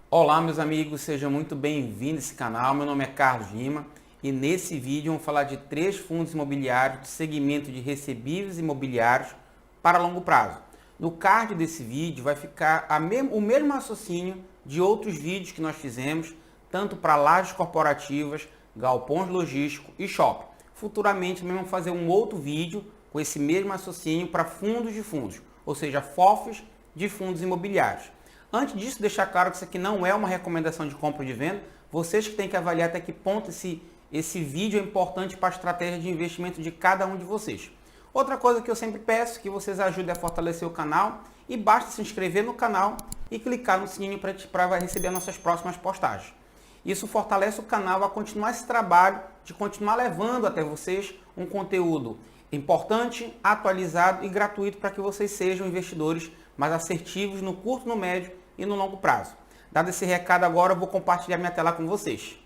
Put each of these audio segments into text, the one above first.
Olá meus amigos, sejam muito bem-vindos a esse canal. Meu nome é Carlos Lima e nesse vídeo vamos falar de 3 fundos imobiliários de segmento de recebíveis imobiliários para longo prazo. No card desse vídeo vai ficar o mesmo raciocínio de outros vídeos que nós fizemos, tanto para lajes corporativas, galpões logísticos e shopping. Futuramente também vamos fazer um outro vídeo com esse mesmo raciocínio para fundos de fundos, ou seja, FOFs de fundos imobiliários. Antes disso, deixar claro que isso aqui não é uma recomendação de compra ou de venda. Vocês que têm que avaliar até que ponto esse vídeo é importante para a estratégia de investimento de cada um de vocês. Outra coisa que eu sempre peço é que vocês ajudem a fortalecer o canal e basta se inscrever no canal e clicar no sininho para receber nossas próximas postagens. Isso fortalece o canal a continuar esse trabalho de continuar levando até vocês um conteúdo importante, atualizado e gratuito para que vocês sejam investidores mais assertivos no curto, no médio e no longo prazo. Dado esse recado agora, eu vou compartilhar minha tela com vocês.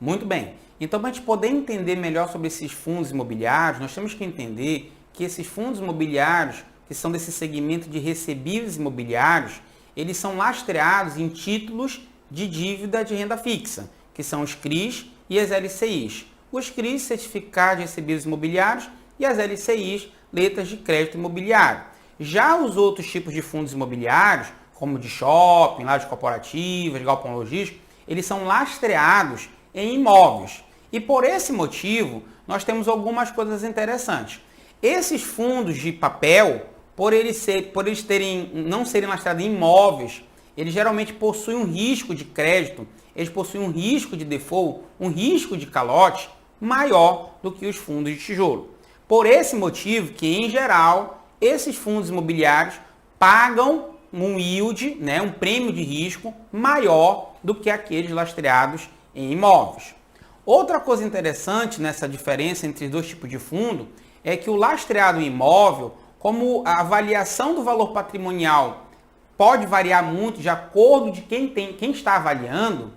Muito bem, então para a gente poder entender melhor sobre esses fundos imobiliários, nós temos que entender que esses fundos imobiliários, que são desse segmento de recebíveis imobiliários, eles são lastreados em títulos de dívida de renda fixa, que são os CRIs e as LCIs. Os CRIs, certificados de recebíveis imobiliários, e as LCIs, letras de crédito imobiliário. Já os outros tipos de fundos imobiliários, como de shopping, lajes corporativas, galpão logístico, eles são lastreados em imóveis. E por esse motivo, nós temos algumas coisas interessantes. Esses fundos de papel, por eles não serem lastreados em imóveis, eles geralmente possuem um risco de crédito, eles possuem um risco de default, um risco de calote maior do que os fundos de tijolo. Por esse motivo que, em geral, esses fundos imobiliários pagam um yield, um prêmio de risco maior do que aqueles lastreados em imóveis. Outra coisa interessante nessa diferença entre os dois tipos de fundo é que o lastreado em imóvel, como a avaliação do valor patrimonial pode variar muito de acordo de quem está avaliando,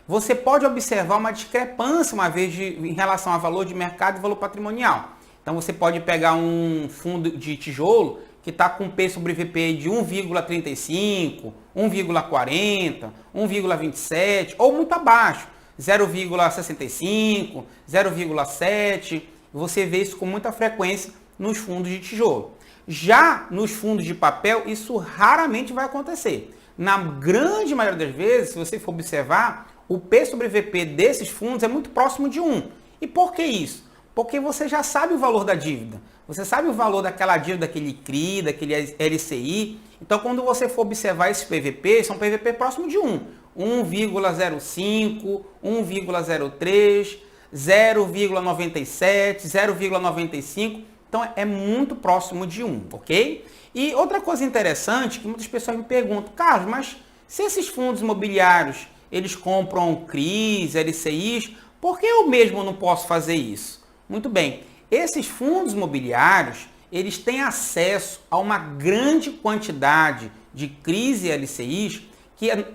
você pode observar uma discrepância em relação ao valor de mercado e valor patrimonial. Então você pode pegar um fundo de tijolo que está com P sobre VP de 1,35, 1,40, 1,27 ou muito abaixo, 0,65, 0,7. Você vê isso com muita frequência nos fundos de tijolo. Já nos fundos de papel, isso raramente vai acontecer. Na grande maioria das vezes, se você for observar, o P sobre VP desses fundos é muito próximo de 1. E por que isso? Porque você já sabe o valor da dívida. Você sabe o valor daquela dívida, daquele CRI, daquele LCI. Então, quando você for observar esses PVP, são PVP próximo de 1. 1,05, 1,03, 0,97, 0,95. Então, é muito próximo de 1, ok? E outra coisa interessante que muitas pessoas me perguntam, Carlos, mas se esses fundos imobiliários, eles compram CRIs, LCIs, por que eu mesmo não posso fazer isso? Muito bem, esses fundos imobiliários, eles têm acesso a uma grande quantidade de CRIs e LCIs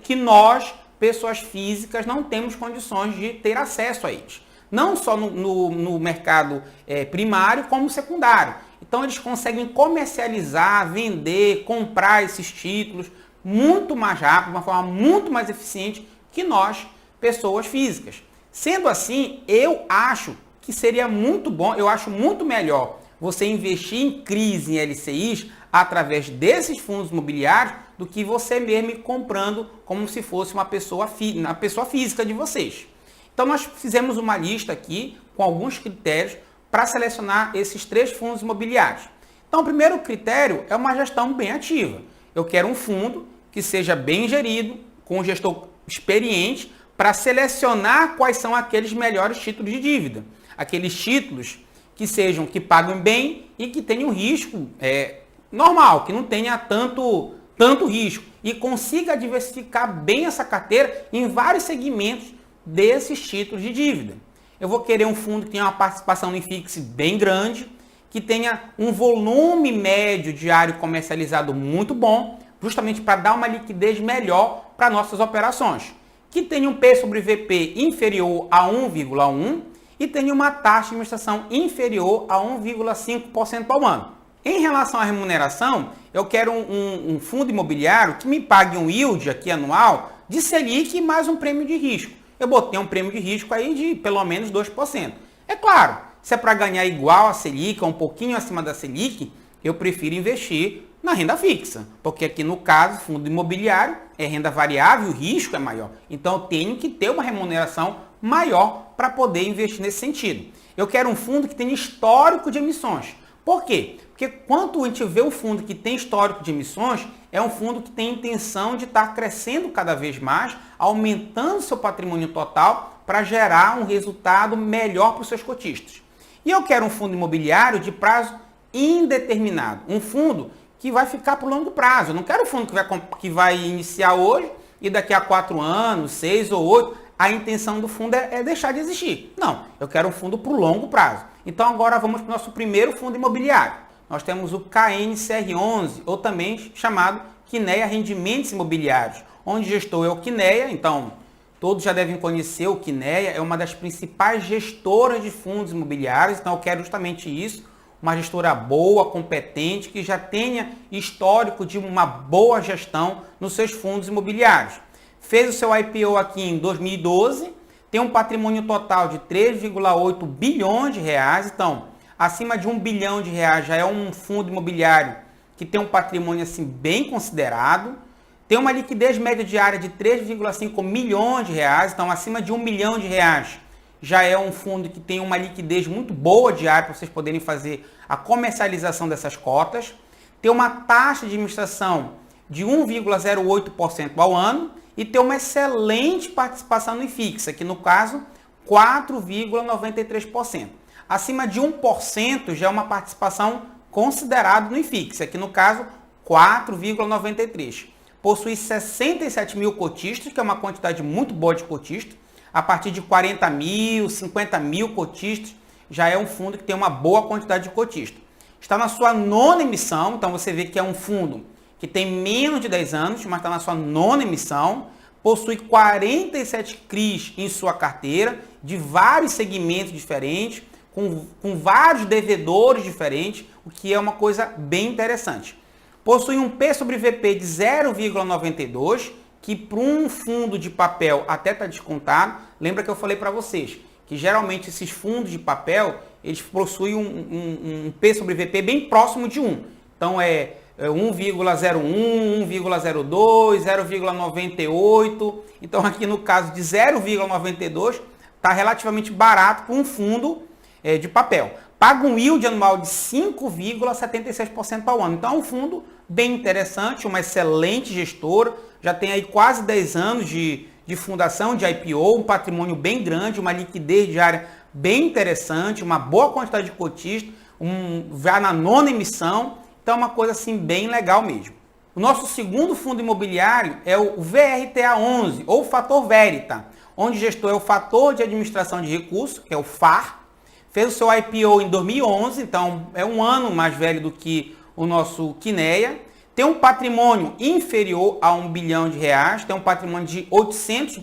que nós, pessoas físicas, não temos condições de ter acesso a eles. Não só no mercado primário, como secundário. Então, eles conseguem comercializar, vender, comprar esses títulos muito mais rápido, de uma forma muito mais eficiente que nós, pessoas físicas. Sendo assim, eu acho que seria muito bom, eu acho muito melhor você investir em CRIs, em LCIs, através desses fundos imobiliários, do que você mesmo ir comprando como se fosse uma pessoa física de vocês. Então, nós fizemos uma lista aqui com alguns critérios para selecionar esses 3 fundos imobiliários. Então, o primeiro critério é uma gestão bem ativa. Eu quero um fundo que seja bem gerido, com um gestor experiente, para selecionar quais são aqueles melhores títulos de dívida. Aqueles títulos que pagam bem e que tenham risco normal, que não tenha tanto risco e consiga diversificar bem essa carteira em vários segmentos desses títulos de dívida. Eu vou querer um fundo que tenha uma participação no IFIX bem grande, que tenha um volume médio diário comercializado muito bom, justamente para dar uma liquidez melhor para nossas operações, que tenha um P sobre VP inferior a 1,1 e tenha uma taxa de administração inferior a 1,5% ao ano. Em relação à remuneração, eu quero um fundo imobiliário que me pague um yield aqui anual de Selic mais um prêmio de risco. Eu botei um prêmio de risco aí de pelo menos 2%. É claro, se é para ganhar igual a Selic, ou um pouquinho acima da Selic, eu prefiro investir na renda fixa, porque aqui no caso, fundo imobiliário é renda variável, o risco é maior. Então eu tenho que ter uma remuneração maior para poder investir nesse sentido. Eu quero um fundo que tenha histórico de emissões. Por quê? Porque quando a gente vê um fundo que tem histórico de emissões, é um fundo que tem intenção de estar crescendo cada vez mais, aumentando seu patrimônio total para gerar um resultado melhor para os seus cotistas. E eu quero um fundo imobiliário de prazo indeterminado, um fundo que vai ficar por longo prazo. Eu não quero um fundo que vai iniciar hoje e daqui a 4 anos, 6 ou 8, a intenção do fundo é deixar de existir. Não, eu quero um fundo por longo prazo. Então agora vamos para o nosso primeiro fundo imobiliário. Nós temos o KNCR11, ou também chamado Quineia Rendimentos Imobiliários, onde o gestor é o Quineia. Então todos já devem conhecer o Quineia, é uma das principais gestoras de fundos imobiliários. Então eu quero justamente isso, uma gestora boa, competente, que já tenha histórico de uma boa gestão nos seus fundos imobiliários. Fez o seu IPO aqui em 2012, tem um patrimônio total de 3,8 bilhões de reais. Então, acima de 1 bilhão de reais já é um fundo imobiliário que tem um patrimônio assim bem considerado. Tem uma liquidez média diária de 3,5 milhões de reais. Então, acima de 1 milhão de reais já é um fundo que tem uma liquidez muito boa diária para vocês poderem fazer a comercialização dessas cotas. Tem uma taxa de administração de 1,08% ao ano e tem uma excelente participação no IFIX, que no caso 4,93%. Acima de 1% já é uma participação considerada no IFIX, aqui no caso 4,93%. Possui 67 mil cotistas, que é uma quantidade muito boa de cotistas. A partir de 40 mil, 50 mil cotistas, já é um fundo que tem uma boa quantidade de cotistas. Está na sua 9ª emissão, então você vê que é um fundo que tem menos de 10 anos, mas está na sua 9ª emissão. Possui 47 CRIs em sua carteira, de vários segmentos diferentes, com vários devedores diferentes, o que é uma coisa bem interessante. Possui um P sobre VP de 0,92, que para um fundo de papel até está descontado. Lembra que eu falei para vocês que geralmente esses fundos de papel, eles possuem um P sobre VP bem próximo de 1. Então é 1,01, 1,02, 0,98. Então aqui no caso de 0,92 está relativamente barato para um fundo de papel. Paga um yield anual de 5,76% ao ano. Então é um fundo bem interessante, uma excelente gestora, já tem aí quase 10 anos de fundação, de IPO, um patrimônio bem grande, uma liquidez diária bem interessante, uma boa quantidade de cotistas, já na 9ª emissão, então é uma coisa assim bem legal mesmo. O nosso segundo fundo imobiliário é o VRTA11, ou Fator Verita, onde o gestor é o Fator de Administração de Recursos, que é o FAR. Fez o seu IPO em 2011, então é um ano mais velho do que o nosso Quineia. Tem um patrimônio inferior a 1 bilhão de reais, tem um patrimônio de 800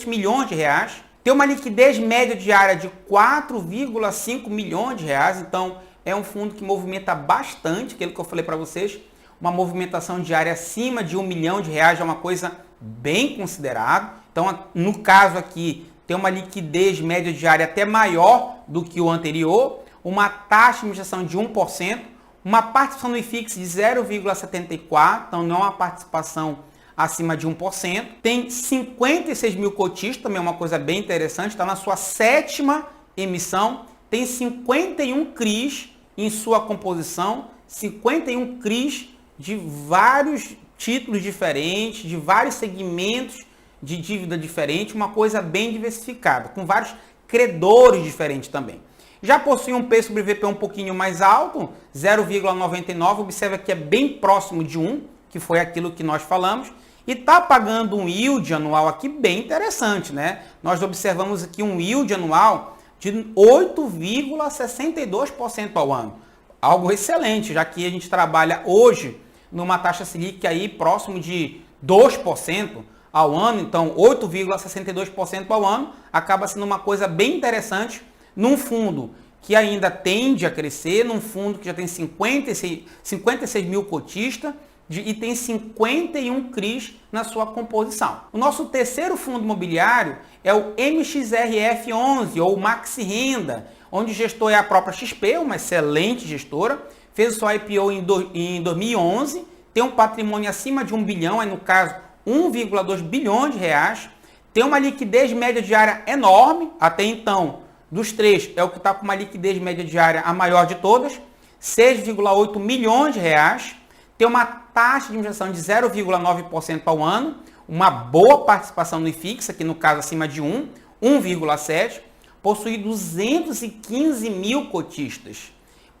milhões de reais. Tem uma liquidez média diária de 4,5 milhões de reais, então é um fundo que movimenta bastante, aquilo que eu falei para vocês, uma movimentação diária acima de 1 milhão de reais é uma coisa bem considerada. Então, no caso aqui, tem uma liquidez média diária até maior do que o anterior, uma taxa de administração de 1%, uma participação no IFIX de 0,74%, então não é uma participação acima de 1%. Tem 56 mil cotistas, também é uma coisa bem interessante, está na sua 7ª emissão, tem 51 CRIs em sua composição, 51 CRIs de vários títulos diferentes, de vários segmentos de dívida diferente, uma coisa bem diversificada, com vários credores diferentes também. Já possui um P sobre VP um pouquinho mais alto, 0,99, observa que é bem próximo de 1, que foi aquilo que nós falamos, e está pagando um yield anual aqui bem interessante, né? Nós observamos aqui um yield anual de 8,62% ao ano. Algo excelente, já que a gente trabalha hoje numa taxa Selic aí próximo de 2% ao ano, então 8,62% ao ano, acaba sendo uma coisa bem interessante num fundo que ainda tende a crescer, num fundo que já tem 56 mil cotistas, e tem 51 CRIs na sua composição. O nosso terceiro fundo imobiliário é o MXRF11, ou Maxi Renda, onde o gestor é a própria XP, uma excelente gestora, fez o seu IPO em 2011, tem um patrimônio acima de 1 bilhão, aí no caso 1,2 bilhões de reais, tem uma liquidez média diária enorme, até então, dos três, é o que está com uma liquidez média diária a maior de todas, 6,8 milhões de reais, tem uma taxa de administração de 0,9% ao ano, uma boa participação no IFIX, aqui no caso acima de 1,7%, possui 215 mil cotistas,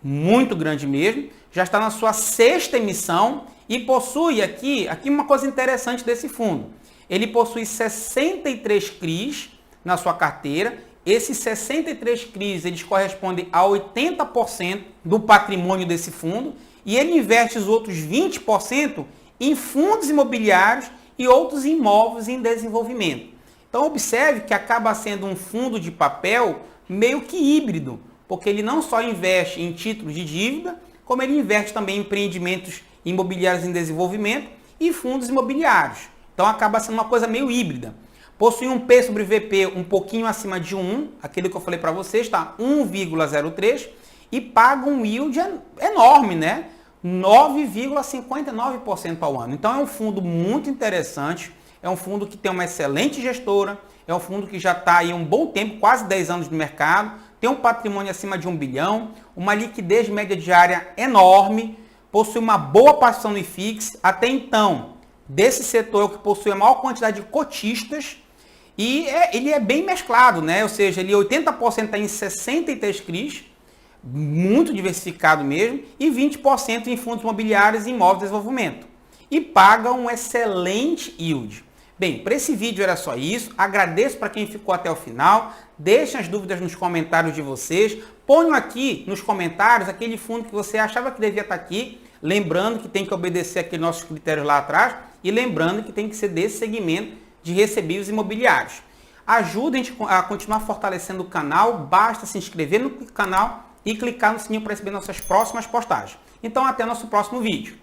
muito grande mesmo, já está na sua sexta emissão e possui aqui uma coisa interessante desse fundo. Ele possui 63 CRIs na sua carteira. Esses 63 CRIs, eles correspondem a 80% do patrimônio desse fundo e ele investe os outros 20% em fundos imobiliários e outros imóveis em desenvolvimento. Então observe que acaba sendo um fundo de papel meio que híbrido, porque ele não só investe em títulos de dívida, como ele investe também em empreendimentos imobiliários em desenvolvimento e fundos imobiliários. Então acaba sendo uma coisa meio híbrida. Possui um P sobre VP um pouquinho acima de 1, aquele que eu falei para vocês, tá? 1,03 e paga um yield enorme, né? 9,59% ao ano. Então é um fundo muito interessante, é um fundo que tem uma excelente gestora, é um fundo que já está aí um bom tempo, quase 10 anos no mercado, tem um patrimônio acima de 1 bilhão, uma liquidez média diária enorme, possui uma boa participação no IFIX, até então, desse setor é o que possui a maior quantidade de cotistas, e ele é bem mesclado, né? Ou seja, ele 80% está em 63 CRIs, muito diversificado mesmo, e 20% em fundos imobiliários e imóveis de desenvolvimento. E paga um excelente yield. Bem, para esse vídeo era só isso. Agradeço para quem ficou até o final. Deixem as dúvidas nos comentários de vocês. Ponham aqui nos comentários aquele fundo que você achava que devia estar aqui. Lembrando que tem que obedecer aqueles nossos critérios lá atrás. E lembrando que tem que ser desse segmento de recebíveis imobiliários. Ajuda a gente a continuar fortalecendo o canal. Basta se inscrever no canal e clicar no sininho para receber nossas próximas postagens. Então, até nosso próximo vídeo.